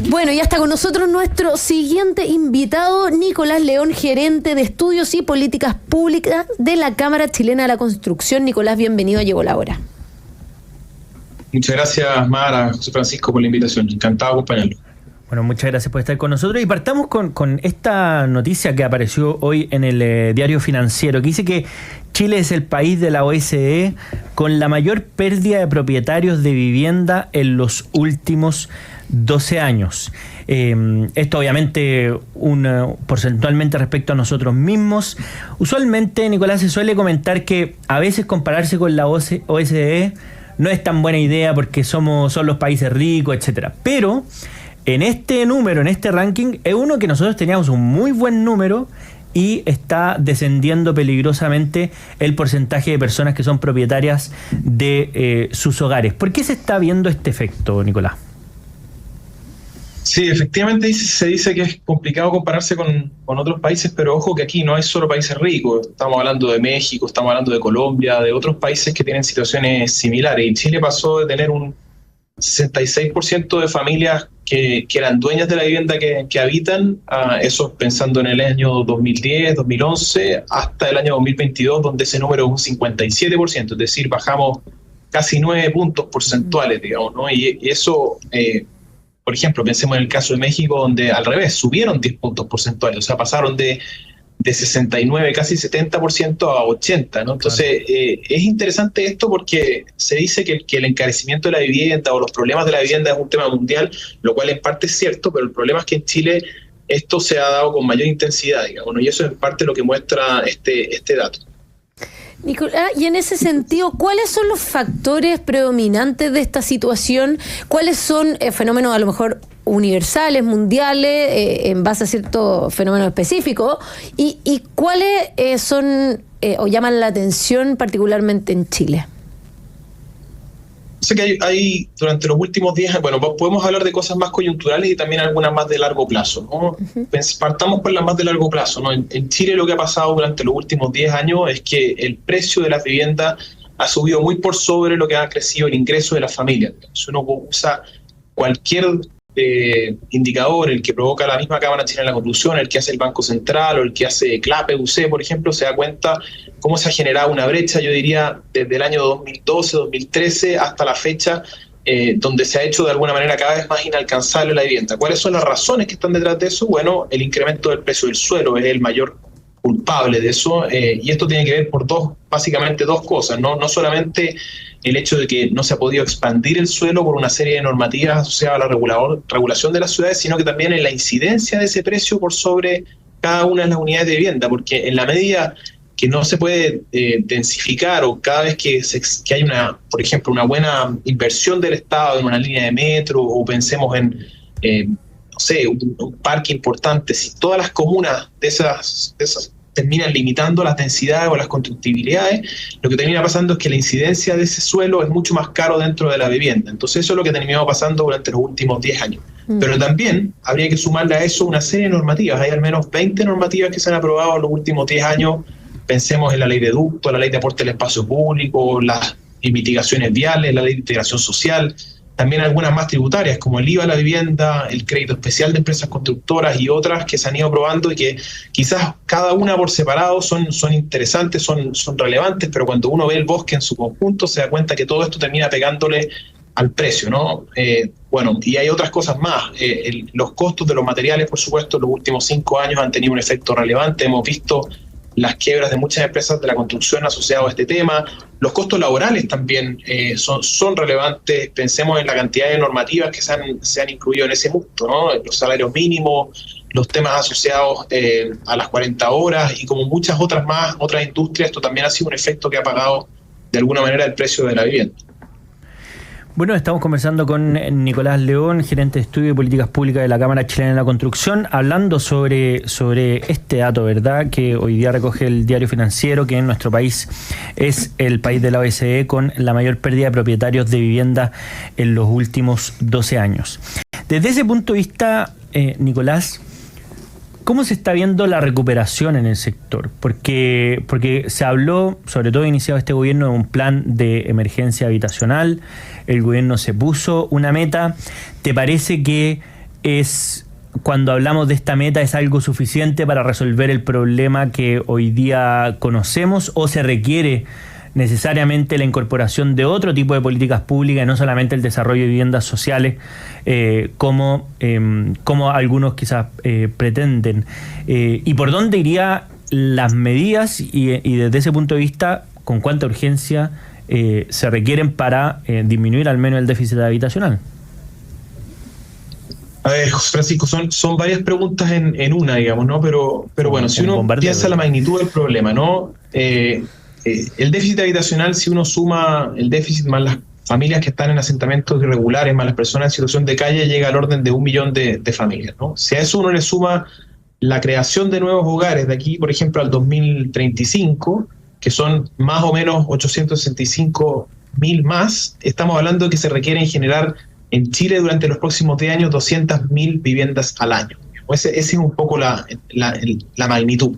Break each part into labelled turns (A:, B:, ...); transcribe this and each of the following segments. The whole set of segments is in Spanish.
A: Bueno, ya está con nosotros nuestro siguiente invitado, Nicolás León, gerente de Estudios y Políticas Públicas de la Cámara Chilena de la Construcción. Nicolás, bienvenido a Llegó la Hora.
B: Muchas gracias, Mara, José Francisco, por la invitación. Encantado de acompañarlo.
C: Bueno, muchas gracias por estar con nosotros y partamos con esta noticia que apareció hoy en el diario Financiero, que dice que Chile es el país de la OSCE con la mayor pérdida de propietarios de vivienda en los últimos 12 años. Esto obviamente porcentualmente respecto a nosotros mismos. Usualmente, Nicolás, se suele comentar que a veces compararse con la OSCE no es tan buena idea porque son los países ricos, etcétera. Pero en este número, en este ranking, es uno que nosotros teníamos un muy buen número y está descendiendo peligrosamente el porcentaje de personas que son propietarias de sus hogares. ¿Por qué se está viendo este efecto, Nicolás?
B: Sí, efectivamente se dice que es complicado compararse con otros países, pero ojo que aquí no hay solo países ricos. Estamos hablando de México, estamos hablando de Colombia, de otros países que tienen situaciones similares. Y Chile pasó de tener un 66% de familias que eran dueñas de la vivienda que habitan, eso pensando en el año 2010, 2011, hasta el año 2022, donde ese número es un 57%, es decir, bajamos casi 9 puntos porcentuales, digamos, ¿no? Y eso, por ejemplo, pensemos en el caso de México, donde al revés, subieron 10 puntos porcentuales, o sea, pasaron de 69, casi 70% a 80%, ¿no? Entonces, es interesante esto porque se dice que el encarecimiento de la vivienda o los problemas de la vivienda es un tema mundial, lo cual en parte es cierto, pero el problema es que en Chile esto se ha dado con mayor intensidad, digamos, ¿no? Y eso es en parte lo que muestra este dato.
A: Nicolás, y en ese sentido, ¿cuáles son los factores predominantes de esta situación? ¿Cuáles son fenómenos a lo mejor universales, mundiales, en base a cierto fenómeno específico? ¿Y cuáles son o llaman la atención particularmente en Chile?
B: Sé que hay durante los últimos 10 años, bueno, podemos hablar de cosas más coyunturales y también algunas más de largo plazo, ¿no? Uh-huh. Partamos por las más de largo plazo, ¿no? En Chile lo que ha pasado durante los últimos 10 años es que el precio de las viviendas ha subido muy por sobre lo que ha crecido el ingreso de las familias. Si uno usa cualquier indicador, el que provoca la misma Cámara Chilena de la Construcción, el que hace el Banco Central o el que hace CLAPE-UC, por ejemplo, se da cuenta cómo se ha generado una brecha, yo diría, desde el año 2012, 2013 hasta la fecha, donde se ha hecho de alguna manera cada vez más inalcanzable la vivienda. ¿Cuáles son las razones que están detrás de eso? Bueno, el incremento del precio del suelo es el mayor culpable de eso, y esto tiene que ver por básicamente dos cosas, ¿no? No solamente el hecho de que no se ha podido expandir el suelo por una serie de normativas asociadas a la regulación de las ciudades, sino que también en la incidencia de ese precio por sobre cada una de las unidades de vivienda, porque en la medida que no se puede densificar o cada vez que hay por ejemplo, una buena inversión del Estado en una línea de metro o pensemos en no sé, un parque importante, si todas las comunas de esas terminan limitando las densidades o las constructibilidades, lo que termina pasando es que la incidencia de ese suelo es mucho más caro dentro de la vivienda. Entonces eso es lo que ha terminado pasando durante los últimos 10 años. Pero también habría que sumarle a eso una serie de normativas. Hay al menos 20 normativas que se han aprobado en los últimos 10 años. Pensemos en la ley de ducto, la ley de aporte al espacio público, las mitigaciones viales, la ley de integración social, también algunas más tributarias, como el IVA a la vivienda, el crédito especial de empresas constructoras y otras que se han ido aprobando y que quizás cada una por separado son interesantes, son relevantes, pero cuando uno ve el bosque en su conjunto se da cuenta que todo esto termina pegándole al precio, ¿no? Bueno, y hay otras cosas más. Los costos de los materiales, por supuesto, en los últimos 5 años han tenido un efecto relevante. Hemos visto las quiebras de muchas empresas de la construcción asociadas a este tema. Los costos laborales también son relevantes. Pensemos en la cantidad de normativas que se han incluido en ese punto, ¿no? Los salarios mínimos, los temas asociados a las 40 horas y como muchas otras industrias, esto también ha sido un efecto que ha pagado de alguna manera el precio de la vivienda.
C: Bueno, estamos conversando con Nicolás León, gerente de Estudio y Políticas Públicas de la Cámara Chilena de la Construcción, hablando sobre este dato, ¿verdad?, que hoy día recoge el diario Financiero, que en nuestro país es el país de la OSCE con la mayor pérdida de propietarios de vivienda en los últimos 12 años. Desde ese punto de vista, Nicolás, ¿cómo se está viendo la recuperación en el sector? Porque se habló, sobre todo iniciado este gobierno, de un plan de emergencia habitacional. El gobierno se puso una meta. ¿Te parece que es, cuando hablamos de esta meta, es algo suficiente para resolver el problema que hoy día conocemos, o se requiere necesariamente la incorporación de otro tipo de políticas públicas y no solamente el desarrollo de viviendas sociales como algunos quizás pretenden? ¿Y por dónde irían las medidas y desde ese punto de vista con cuánta urgencia se requieren para disminuir al menos el déficit habitacional?
B: A ver, José Francisco, son varias preguntas en una, digamos, ¿no? Pero bueno, si uno piensa la magnitud del problema, ¿no? El déficit habitacional, si uno suma el déficit más las familias que están en asentamientos irregulares, más las personas en situación de calle, llega al orden de 1 millón de familias, ¿no? Si a eso uno le suma la creación de nuevos hogares de aquí, por ejemplo, al 2035, que son más o menos 865.000 más, estamos hablando de que se requieren generar en Chile durante los próximos 10 años 200.000 viviendas al año. Ese es un poco la magnitud.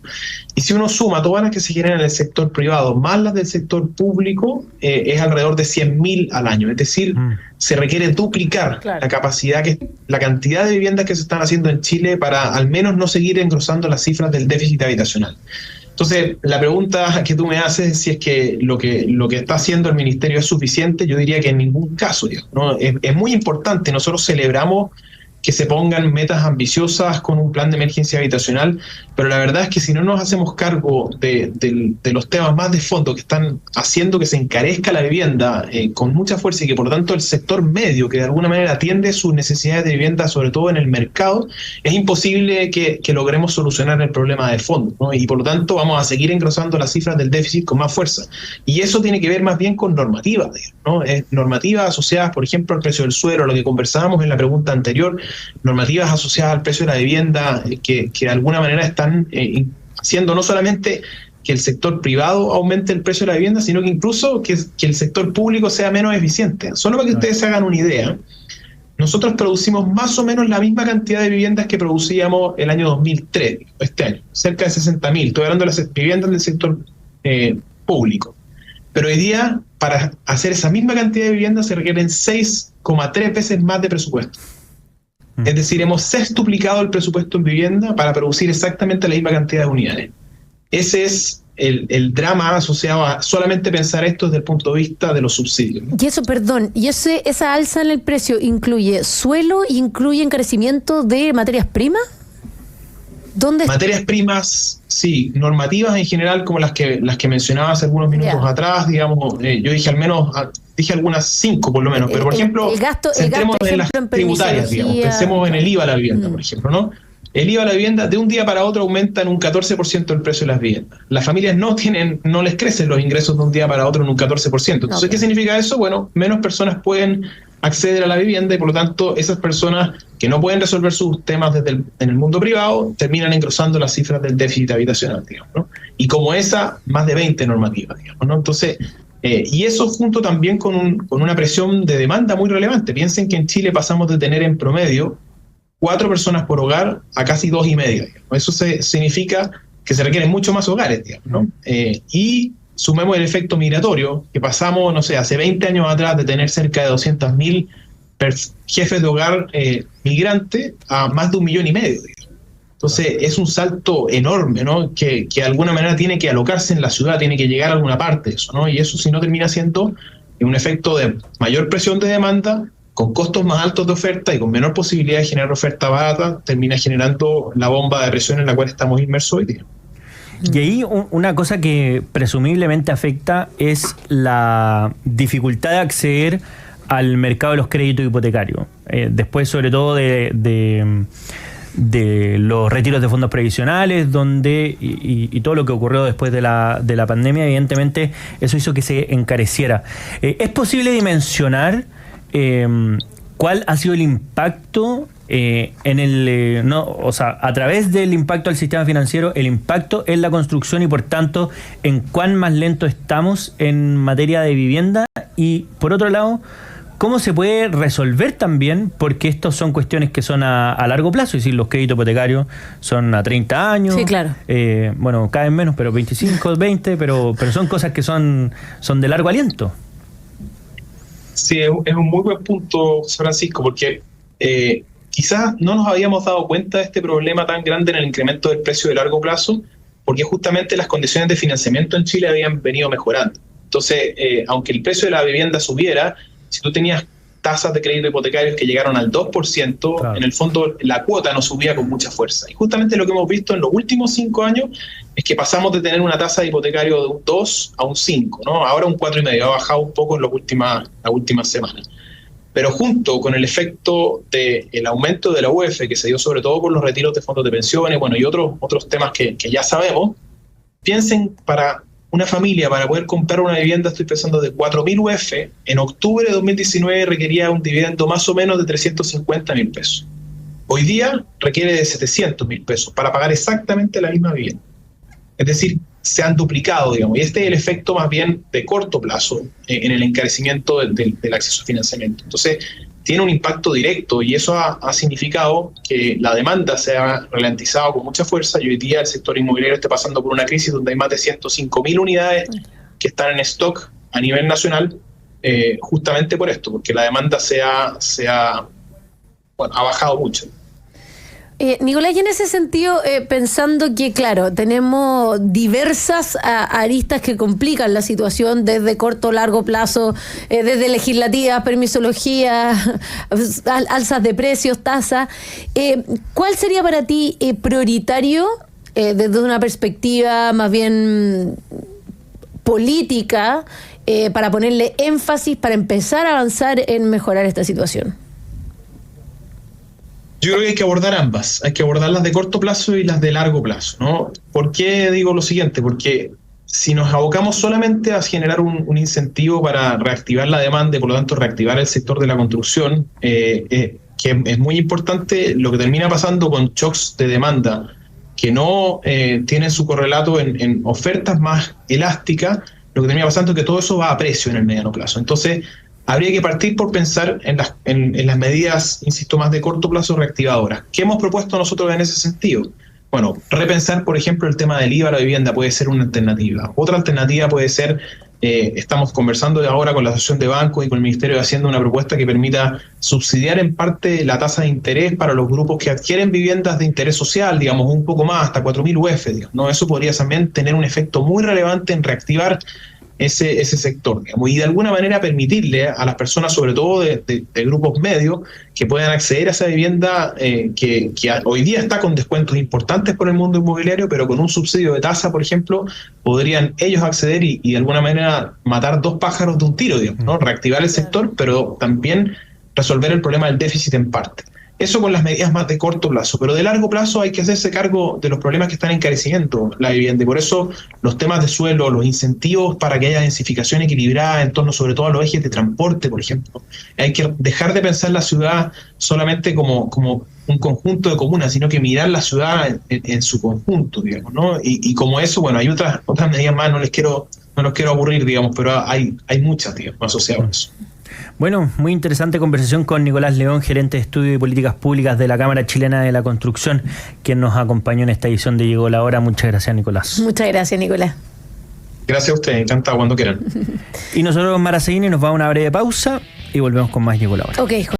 B: Y si uno suma todas las que se generan en el sector privado más las del sector público, es alrededor de 100.000 al año. Es decir, se requiere duplicar la capacidad, la cantidad de viviendas que se están haciendo en Chile para al menos no seguir engrosando las cifras del déficit habitacional. Entonces, la pregunta que tú me haces es si es que lo que está haciendo el Ministerio es suficiente. Yo diría que en ningún caso, ¿no? Es muy importante. Nosotros celebramos que se pongan metas ambiciosas con un plan de emergencia habitacional, pero la verdad es que si no nos hacemos cargo de los temas más de fondo que están haciendo que se encarezca la vivienda con mucha fuerza, y que por lo tanto el sector medio, que de alguna manera atiende sus necesidades de vivienda, sobre todo en el mercado, es imposible que logremos solucionar el problema de fondo, ¿no? Y por lo tanto vamos a seguir engrosando las cifras del déficit con más fuerza. Y eso tiene que ver más bien con normativas, ¿no? Normativas asociadas, por ejemplo, al precio del suelo, lo que conversábamos en la pregunta anterior, normativas asociadas al precio de la vivienda que de alguna manera están haciendo no solamente que el sector privado aumente el precio de la vivienda, sino que incluso que el sector público sea menos eficiente. Solo para que ustedes se hagan una idea, nosotros producimos más o menos la misma cantidad de viviendas que producíamos el año 2003, este año, cerca de 60.000. Estoy hablando de las viviendas del sector público. Pero hoy día, para hacer esa misma cantidad de viviendas, se requieren 6,3 veces más de presupuesto. Es decir, hemos sextuplicado el presupuesto en vivienda para producir exactamente la misma cantidad de unidades. Ese es el drama asociado a solamente pensar esto desde el punto de vista de los subsidios, ¿no?
A: Y eso, perdón, ¿y esa alza en el precio incluye suelo y incluye encarecimiento de materias primas? ¿Dónde?
B: Materias primas, sí, normativas en general, como las que mencionaba hace algunos minutos atrás, digamos, yo dije al menos, dije algunas 5 por lo menos, pero por ejemplo, centremos en las tributarias, digamos, pensemos en el IVA a la vivienda, por ejemplo, ¿no? El IVA a la vivienda de un día para otro aumenta en un 14% el precio de las viviendas. Las familias no les crecen los ingresos de un día para otro en un 14%. Entonces, ¿qué significa eso? Bueno, menos personas pueden acceder a la vivienda y por lo tanto esas personas que no pueden resolver sus temas en el mundo privado terminan engrosando las cifras del déficit habitacional, digamos, ¿no? Y como esa, más de 20 normativas, digamos, ¿no? Entonces, y eso junto también con una presión de demanda muy relevante. Piensen que en Chile pasamos de tener en promedio 4 personas por hogar a casi 2,5, digamos. Eso significa que se requieren mucho más hogares, digamos, ¿no? Y sumemos el efecto migratorio, que pasamos, no sé, hace 20 años atrás de tener cerca de 200.000 jefes de hogar migrantes a más de 1,5 millones. Entonces es un salto enorme, ¿no? Que de alguna manera tiene que alocarse en la ciudad, tiene que llegar a alguna parte de eso, ¿no? Y eso, si no, termina siendo un efecto de mayor presión de demanda, con costos más altos de oferta y con menor posibilidad de generar oferta barata, termina generando la bomba de presión en la cual estamos inmersos hoy día.
C: Y ahí una cosa que presumiblemente afecta es la dificultad de acceder al mercado de los créditos hipotecarios. Después, sobre todo, de los retiros de fondos previsionales, donde y todo lo que ocurrió después de la pandemia, evidentemente, eso hizo que se encareciera. ¿Es posible dimensionar cuál ha sido el impacto a través del impacto al sistema financiero, el impacto en la construcción y por tanto en cuán más lento estamos en materia de vivienda? Y por otro lado, ¿cómo se puede resolver también? Porque estos son cuestiones que son a largo plazo, es decir, los créditos hipotecarios son a 30 años.
A: Sí, claro.
C: Bueno, caen menos, pero 25, 20, pero son cosas que son de largo aliento. Sí,
B: es un muy buen punto, Francisco, porque quizás no nos habíamos dado cuenta de este problema tan grande en el incremento del precio de largo plazo, porque justamente las condiciones de financiamiento en Chile habían venido mejorando. Entonces, aunque el precio de la vivienda subiera, si tú tenías tasas de crédito hipotecarios que llegaron al 2%, claro, en el fondo la cuota no subía con mucha fuerza. Y justamente lo que hemos visto en los últimos 5 años es que pasamos de tener una tasa de hipotecario de un 2 a un 5, ¿no? Ahora un 4,5, ha bajado un poco en las últimas semanas. Pero junto con el efecto del aumento de la UEF, que se dio sobre todo por los retiros de fondos de pensiones, bueno, y otros temas que ya sabemos, piensen, para una familia, para poder comprar una vivienda, estoy pensando de 4.000 UF, en octubre de 2019 requería un dividendo más o menos de 350.000 pesos. Hoy día requiere de 700.000 pesos para pagar exactamente la misma vivienda. Es decir, se han duplicado, digamos, y este es el efecto más bien de corto plazo en el encarecimiento del acceso a financiamiento. Entonces, tiene un impacto directo y eso ha significado que la demanda se ha ralentizado con mucha fuerza y hoy día el sector inmobiliario está pasando por una crisis donde hay más de 105.000 unidades que están en stock a nivel nacional, justamente por esto, porque la demanda ha bajado mucho.
A: Nicolás, y en ese sentido, pensando que, claro, tenemos diversas aristas que complican la situación desde corto, largo plazo, desde legislativas, permisología, alzas de precios, tasas. ¿Cuál sería para ti prioritario desde una perspectiva más bien política para ponerle énfasis, para empezar a avanzar en mejorar esta situación?
B: Yo creo que hay que abordar ambas, hay que abordar las de corto plazo y las de largo plazo, ¿no? ¿Por qué digo lo siguiente? Porque si nos abocamos solamente a generar un incentivo para reactivar la demanda y por lo tanto reactivar el sector de la construcción, que es muy importante, lo que termina pasando con shocks de demanda que no tienen su correlato en ofertas más elásticas, lo que termina pasando es que todo eso va a precio en el mediano plazo. Entonces, habría que partir por pensar en las medidas, insisto, más de corto plazo reactivadoras. ¿Qué hemos propuesto nosotros en ese sentido? Bueno, repensar, por ejemplo, el tema del IVA a la vivienda puede ser una alternativa. Otra alternativa puede ser, estamos conversando ahora con la Asociación de Bancos y con el Ministerio de Hacienda una propuesta que permita subsidiar en parte la tasa de interés para los grupos que adquieren viviendas de interés social, digamos, un poco más, hasta 4.000 UF, digamos, ¿no? Eso podría también tener un efecto muy relevante en reactivar ese sector, digamos, y de alguna manera permitirle a las personas, sobre todo de grupos medios, que puedan acceder a esa vivienda que hoy día está con descuentos importantes por el mundo inmobiliario, pero con un subsidio de tasa, por ejemplo, podrían ellos acceder y de alguna manera matar 2 pájaros de un tiro, digamos, ¿no? Reactivar el sector, pero también resolver el problema del déficit en parte. Eso con las medidas más de corto plazo, pero de largo plazo hay que hacerse cargo de los problemas que están encareciendo la vivienda y por eso los temas de suelo, los incentivos para que haya densificación equilibrada en torno sobre todo a los ejes de transporte, por ejemplo. Hay que dejar de pensar la ciudad solamente como un conjunto de comunas, sino que mirar la ciudad en su conjunto, digamos, ¿no? Y como eso, bueno, hay otras medidas más, no los quiero aburrir, digamos, pero hay muchas, digamos, asociadas a eso.
C: Bueno, muy interesante conversación con Nicolás León, gerente de Estudio y Políticas Públicas de la Cámara Chilena de la Construcción, quien nos acompañó en esta edición de Llegó la Hora. Muchas gracias, Nicolás.
A: Muchas gracias, Nicolás.
B: Gracias a usted, encantado cuando quieran.
C: Y nosotros, Mara Seguini, nos va a una breve pausa y volvemos con más Llegó la Hora.
A: Ok.